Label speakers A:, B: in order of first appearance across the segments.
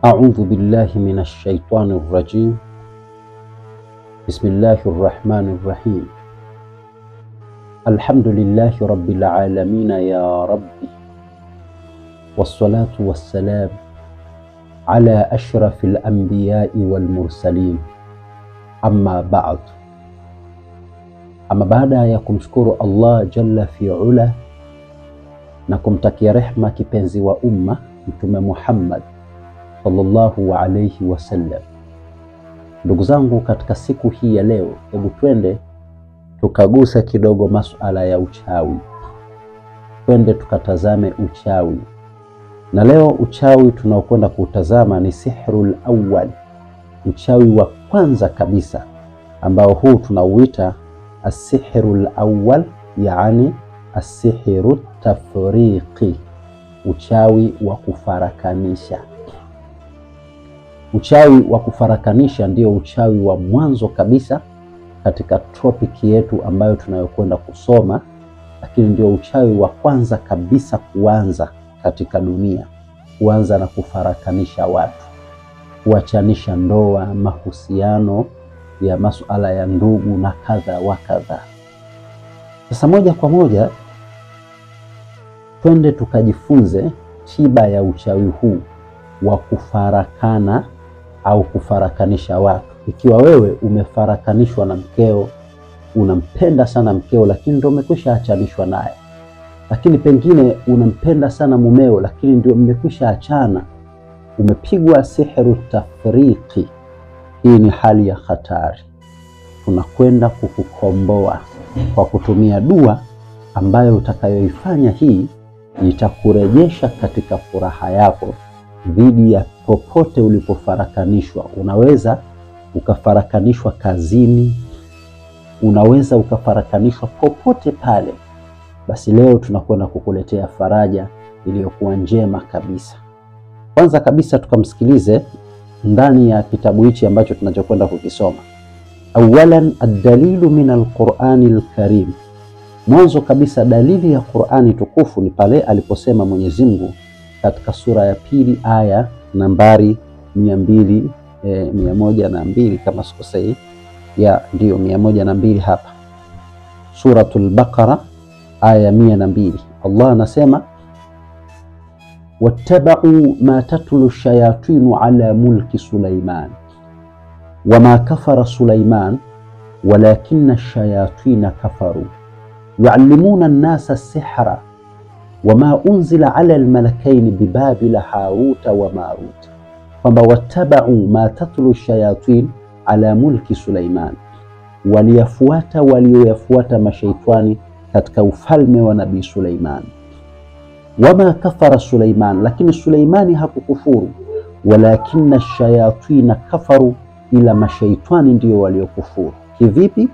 A: أعوذ بالله من الشيطان الرجيم. بسم الله الرحمن الرحيم. الحمد لله رب العالمين يا ربي، والصلاة والسلام على أشرف الأنبياء والمرسلين، أما بعد. Ama baada ya kumshukuru Allah jalla fi'ala na kumtakia rehma kipenzi wa umma Mtume Muhammad sallallahu alayhi wasallam, ndugu zangu, katika siku hii ya leo, hebu twende tukagusa kidogo masuala ya uchawi. Twende tukatazame uchawi. Na leo uchawi tunaokwenda kutazama ni sihrul awwal, uchawi wa kwanza kabisa, ambao huu tunauita as-sihrul awwal, yani as-sihru tafriqi, uchawi wa kufarakanisha. Uchawi wa kufarakanisha ndio uchawi wa mwanzo kabisa katika topiki yetu ambayo tunayokwenda kusoma, lakini ndio uchawi wa kwanza kabisa kuanza katika dunia, kuanza na kufarakanisha watu, kuachanisha ndoa, mahusiano ya masuala ya ndugu na kadha wa kadha. Sasa moja kwa moja twende tukajifunze tiba ya uchawi huu wa kufarakana au kufarakanisha watu. Ikiwa wewe umefarakanishwa na mkeo, unampenda sana mkeo lakini ndio umekwisha achanishwa naye, lakini pengine unampenda sana mumeo lakini ndio mmekwisha achana, umepigwa sihru tafriqi, hii ni hali ya hatari. Tunakwenda kukukomboa kwa kutumia dua ambayo utakayoifanya. Hii itakurejesha katika furaha yako dhidi ya popote ulipofarakanishwa. Unaweza ukafarakanishwa kazini, unaweza ukafarakanishwa popote pale. Basi leo tunakwenda kukuletea faraja iliyokuwa njema kabisa. Kwanza kabisa tukamsikilize ndani ya kitabu hichi ambacho tunachokwenda kukisoma. Awalan, ad-dalilu min al-Qur'ani al-Karim. Mwanzo kabisa dalili ya Qur'ani tukufu ni pale aliposema Mwenyezi Mungu katika sura ya pili aya nambari 102 kama sikosei, ya ndio 102 hapa, Suratul Baqara aya 102. Allah anasema wattaba'u ma tatlu shayatinu ala mulki Sulaiman wama kafara Sulaiman walakinna ash-shayatina kafaru yu'allimuna an-nasa as-sihra wama unzila ala al-malakaini bibabila Haruta wa Marut. Kwamba wattaba'u ma tatlu shayatin ala mulki Sulaiman, walioyafuata mashaitani katika ufalme wa Nabii Sulaiman. Wama kafara Sulaiman, lakini Suleimani hakukufuru. Walakinna ash-shayatina kafaru, ila mashaitani ndio waliokufuru. Kivipi?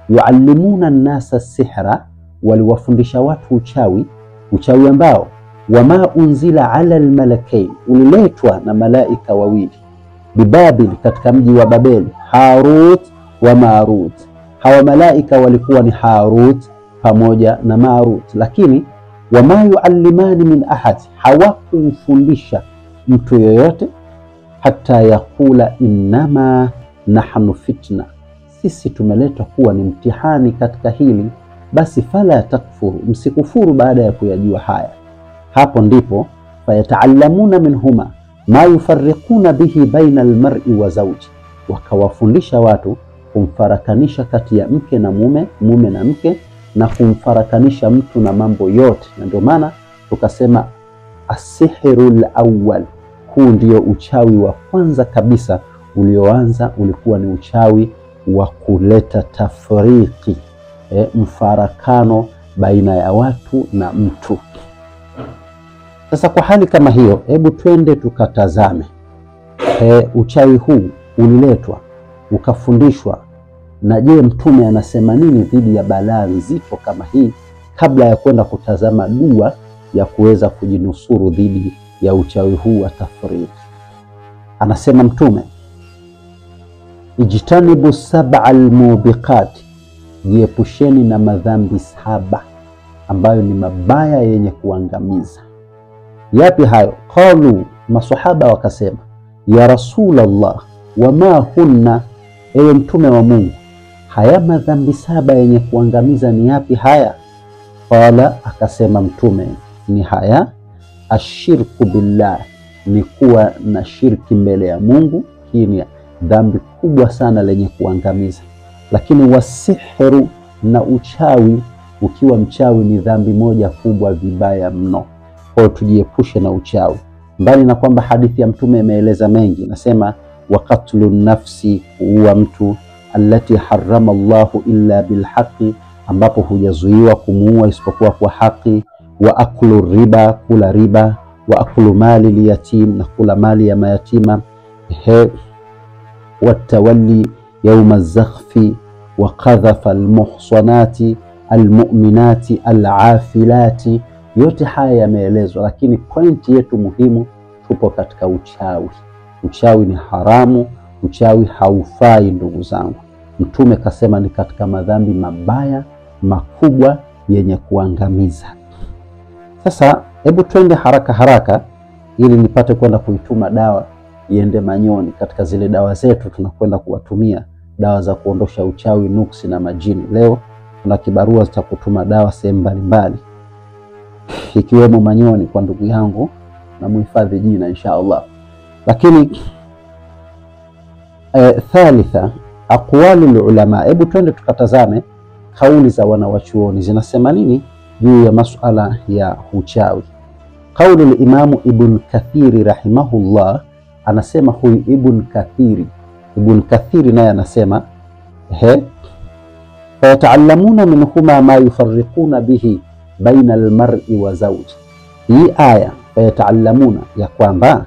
A: Yuallimuna an-nasa as-sihra, waliwafundisha watu uchawi ambao wama unzila ala al-malakain, uliletwa na malaika wawili, Bibabil, katika mji wa Babeli, Harut wa Marut. Hawa malaika walikuwa ni Harut pamoja na Marut, lakini wama yuallimani min ahad, hawakumfundisha mtu yoyote, hata yakula innama nahnu fitna, sisi tumeletwa kuwa ni mtihani katika hili, basi fala takfuru, msikufuru baada ya kuyajua haya. Hapo ndipo fayataallamuna minhuma ma yufarriquna bihi baina almar'i wa zawji, wakawafundisha watu kumfarakanisha kati ya mke na mume, mume na mke, na kumfarakanisha mtu na mambo yote. Na ndio maana tukasema as-sihrul awwal, huu ndio uchawi wa kwanza kabisa ulioanza, ulikuwa ni uchawi wa kuleta tafriki, mfarakano baina ya watu na mtu. Sasa kwa hali kama hiyo, hebu twende tukatazame uchawi huu uliletwa ukafundishwa, na je, Mtume anasema nini dhidi ya balaa nzito kama hii, kabla ya kwenda kutazama dua ya kuweza kujinusuru dhidi ya uchawi huu wa tafriki. Anasema Mtume, ijtanibu sab'al mubiqat, jiepusheni na madhambi 7 ambayo ni mabaya yenye kuangamiza. Yapi hayo? Qalu, maswahaba wakasema, ya Rasulullah, wama hunna, ewe mtume wa Mungu, haya madhambi 7 yenye kuangamiza ni yapi haya? Qala, akasema mtume, ni haya: ashirku billah, ni kuwa na shirki mbele ya Mungu. Hii ni dhambi kubwa sana lenye kuangamiza. Lakini wasihru, na uchawi, ukiwa mchawi ni dhambi moja kubwa vibaya mno. Kwa tujiepushe na uchawi. Mbali na kwamba hadithi ya mtume imeeleza mengi, nasema wa qatlu nafsi, huwa mtu, allati harrama Allahu illa bilhaqi, ambapo hujazuiwa kumuua isipokuwa kwa haki, wa aklu riba, kula riba, wa aklu mali liyatim, na kula mali ya mayatima, wa tawalli yawma zakhfi, wa qadhafa almuhsanati almu'minati alafilati. Yote haya yameelezwa, lakini pointi yetu muhimu, tupo katika uchawi. Uchawi ni haramu, uchawi haufai ndugu zangu. Mtume kasema ni katika madhambi mabaya makubwa yenye kuangamiza. Sasa hebu twende haraka haraka ili nipate kwenda kuituma dawa iende Manyoni. Katika zile dawa zetu tunakwenda kuwatumia dawa za kuondosha uchawi, nuksi na majini. Leo tuna kibarua cha kutuma dawa sehemu mbalimbali ikiwemo Manyoni kwa ndugu yangu na muhifadhi jina insha Allah. Lakini thalitha, aqwalul ulama. Hebu twende tukatazame kauli za wanawachuoni zinasema nini juu ya masuala ya uchawi. Kauli al-Imam Ibn Kathiri rahimahullah, anasema huyu Ibn Kathiri naye anasema fayataallamuna minhuma ma yufarriquna bihi baina al-mar'i wa zawji. Hii aya fayataallamuna, ya kwamba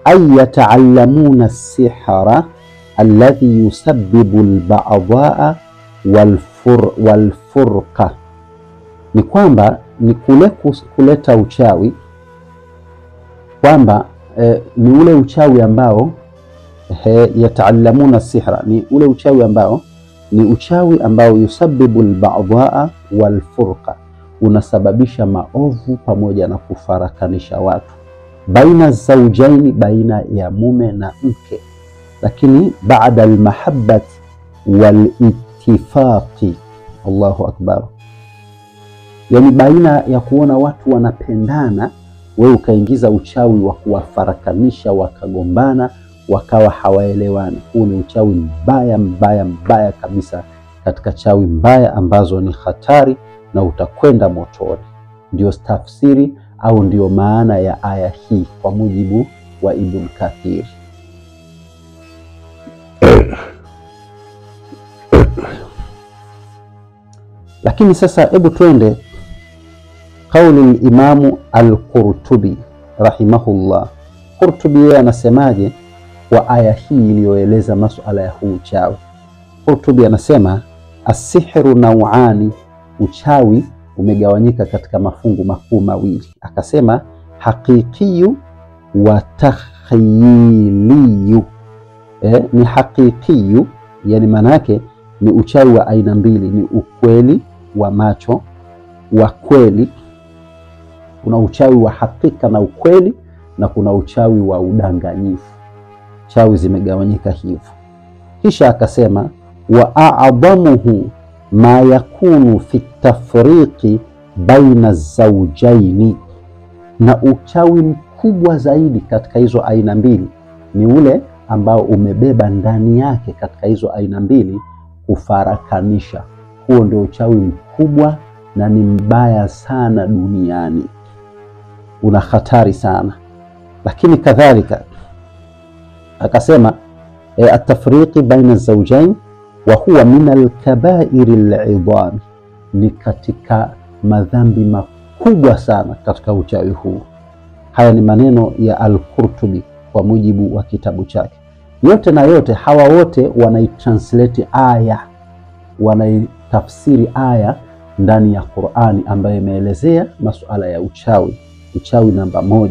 A: ay yataallamuna as-sihra alladhi yusabbibu al-ba'dha'a wal-furqa, ni kwamba ni kule kuleta uchawi, kwamba ni ule uchawi ambao yataallamuna sihra, ni ule uchawi ambao yusabbibu al-ba'dha'a wal-furqa, unasababisha maovu pamoja na kufarakanisha watu, baina zawjaini, baina ya mume na mke, lakini baada al-mahabbati wal-ittifaqi. Allahu akbar. Yani baina ya kuona watu wanapendana, wewe ukaingiza uchawi wa kuwafarakanisha, wakagombana, wakawa hawaelewani. Huu ni uchawi mbaya mbaya mbaya kabisa, katika chawi mbaya ambazo ni hatari na utakwenda motoni. Ndio tafsiri au ndio maana ya aya hii kwa mujibu wa Ibn Kathir. Lakini sasa hebu twende kauli al-Imamu al-Qurtubi rahimahullah. Qurtubi yeye anasemaje kwa aya hii iliyoeleza masuala ya huu uchawi? Qurtubi anasema as-sihru naw'ani, uchawi umegawanyika katika mafungu makuu mawili. Akasema haqiqiyu wa takhyiliyu. Ni haqiqiyu, yani maana yake ni uchawi wa aina mbili, ni ukweli wa macho wa kweli. Kuna uchawi wa hakika na ukweli, na kuna uchawi wa udanganyifu. Chawi zimegawanyika hivyo. Kisha akasema wa a'dhamuhu ma yakunu fi tafriqi baina zawjaini, na uchawi mkubwa zaidi katika hizo aina mbili ni ule ambao umebeba ndani yake katika hizo aina mbili kufarakanisha. Huo ndio uchawi mkubwa na ni mbaya sana duniani, una hatari sana. Lakini kadhalika akasema at-tafriqi baina zawjain wa huwa min al-kaba'iri al-'idham, ni katika madhambi makubwa sana katika uchawi huu. Haya ni maneno ya al-Qurtubi kwa mujibu wa kitabu chake. Yote na yote hawa wote wanaitranslate aya, wanaitafsiri aya ndani ya Qur'ani ambayo imeelezea masuala ya uchawi, uchawi namba 1.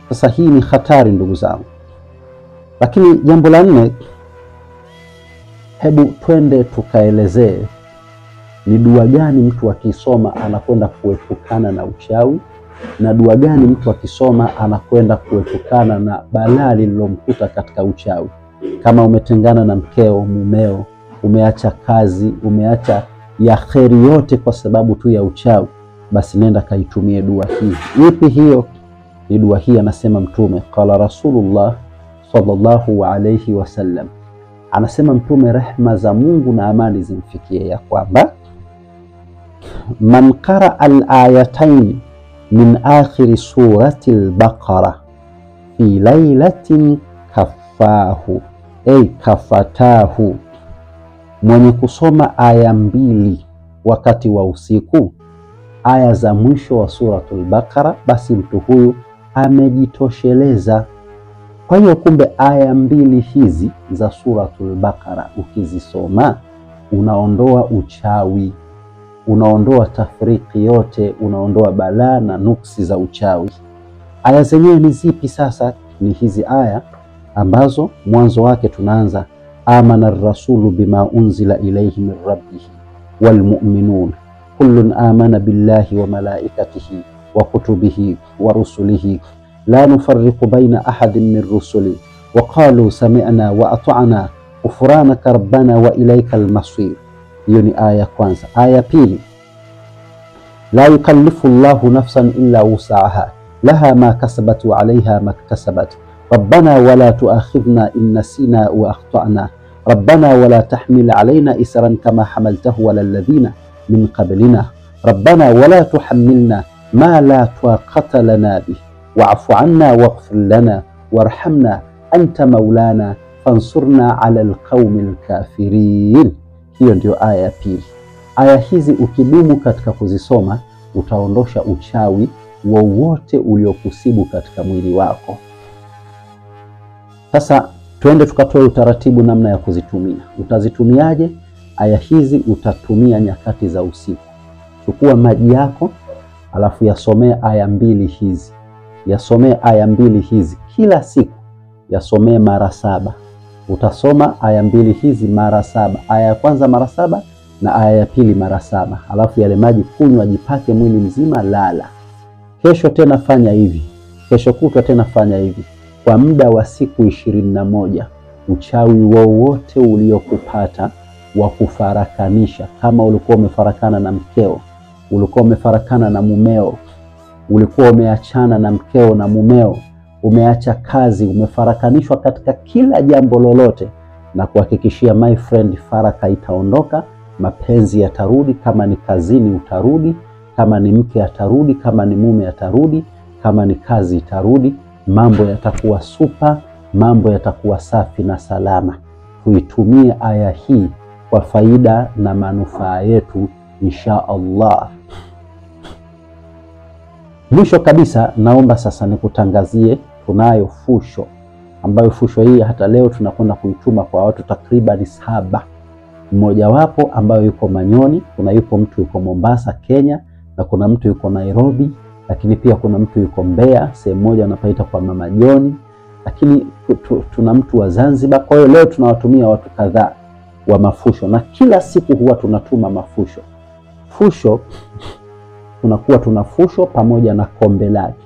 A: Sasa hii ni hatari ndugu zangu. Lakini jambo la 4, hebu twende tukaelezee ni dua gani mtu akisoma anakwenda kuepukana na uchawi na dua gani mtu akisoma anakwenda kuepukana na balaa lililomkuta katika uchawi. Kama umetengana na mkeo, mumeo, umeacha kazi, umeacha ya kheri yote kwa sababu tu ya uchawi, basi nenda kaitumie dua hii. Ipi hiyo? Ni dua hii, anasema Mtume, qala Rasulullah sallallahu alayhi wasallam, anasema Mtume, rehma za Mungu na amani zimfikie, ya kwamba man qara al-ayatayn min akhir surati al-Baqara fi laylatin kafahu ay kafatahu, mwenye kusoma aya 2 wakati wa usiku, aya za mwisho wa suratul Baqara, basi mtu huyu amejitosheleza. Kwa hiyo kumbe aya 2 hizi za suratul Baqara ukizisoma, unaondoa uchawi, unaondoa tafriki yote, unaondoa balaa na nuksi za uchawi. Aya zenyewe ni zipi sasa? Ni hizi aya ambazo mwanzo wake tunaanza amana ar-rasulu bima unzila ilayhi min rabbih wal mu'minun kullun amana billahi wa malaikatihi wa kutubihi wa rusulihi la nufarriqu baina ahadin min rusuli wa qalu sami'na wa ata'na ghufranaka rabbana wa ilaykal masir. Hiyo ni aya kwanza. Aya pili, la yukallifu Allahu nafsan illa wus'aha laha ma kasabat wa 'alayha ma iktasabat rabbana wa la tu'akhidhna in nasina wa akhtana rabbana wa la tahmil 'alayna isran kama hamaltahu 'ala alladhina min qablina rabbana wa la tuhammilna ma la taqata lana bih wa'fu 'anna waghfir lana warhamna anta maulana fansurna 'ala alqaumil kafirin. Hiyo ndio aya ya pili. Aya hizi ukidumu katika kuzisoma, utaondosha uchawi wowote uliokusibu katika mwili wako. Sasa twende tukatoe utaratibu namna ya kuzitumia. Utazitumiaje? Aya hizi utatumia nyakati za usiku. Chukua maji yako, alafu yasomee aya 2 hizi. Yasomee aya 2 hizi kila siku, yasomee mara 7. Utasoma aya 2 hizi mara 7. Aya ya kwanza mara 7 na aya ya pili mara 7. Alafu yale maji kunywa, jipake mwili mzima, lala. Kesho tena fanya hivi. Kesho kutwa tena fanya hivi. Kwa muda wa siku 21, uchawi wowote uliokupata wa kufarakanisha, kama ulikuwa umefarakana na mkeo, ulikuwa umefarakana na mumeo, ulikuwa umeachana na mkeo na mumeo, umeacha kazi, umefarakanishwa katika kila jambo lolote, na kuhakikishia my friend, faraka itaondoka, mapenzi yatarudi, kama ni kazini utarudi, kama ni mke atarudi, kama ni mume atarudi, kama ni kazi itarudi, mambo yatakuwa super, mambo yatakuwa safi na salama. Tuitumie aya hii kwa faida na manufaa yetu insha Allah. Mwisho kabisa, naomba sasa nikutangazie, tunayo fusho, ambayo fusho hii hata leo tunakwenda kuituma kwa watu takriban 7. Mmoja wapo ambayo yuko Manyoni, kuna yupo mtu yuko Mombasa Kenya, na kuna mtu yuko Nairobi, lakini pia kuna mtu yuko Mbeya, sehemu moja anapaita kwa Mama Joni, lakini tuna mtu wa Zanzibar. Kwa hiyo leo tunawatumia watu kadhaa wa mafusho, na kila siku huwa tunatuma mafusho. Fusho tunakuwa tuna fusho pamoja na kombe lake.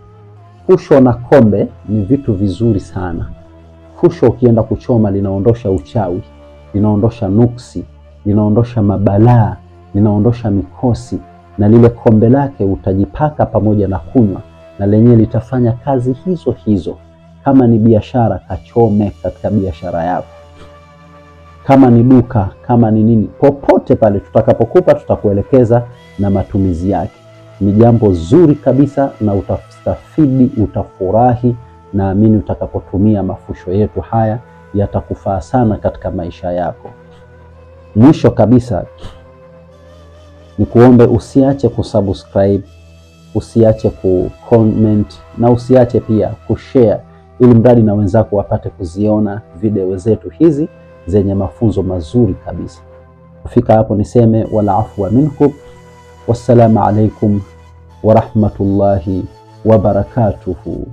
A: Fusho na kombe ni vitu vizuri sana. Fusho ukienda kuchoma linaondosha uchawi, linaondosha nuksi, linaondosha mabalaa, linaondosha mikosi, na lile kombe lake utajipaka pamoja na kunywa, na lenyewe litafanya kazi hizo hizo. Kama ni biashara, kachome katika biashara yako. Kama ni duka, kama ni nini, popote pale tutakapokupa tutakuelekeza na matumizi yake. Ni jambo zuri kabisa, na utastafidi, utafurahi. Naamini utakapotumia mafusho yetu haya yatakufaa sana katika maisha yako. Mwisho kabisa, ni kuombe usiache kusubscribe, usiache kucomment, na usiache pia kushare, ili mradi na wenzako wapate kuziona video zetu hizi zenye mafunzo mazuri kabisa. Kufika hapo niseme wala afwa minkum. Wassalamu alaikum wa rahmatullahi wa barakatuhu.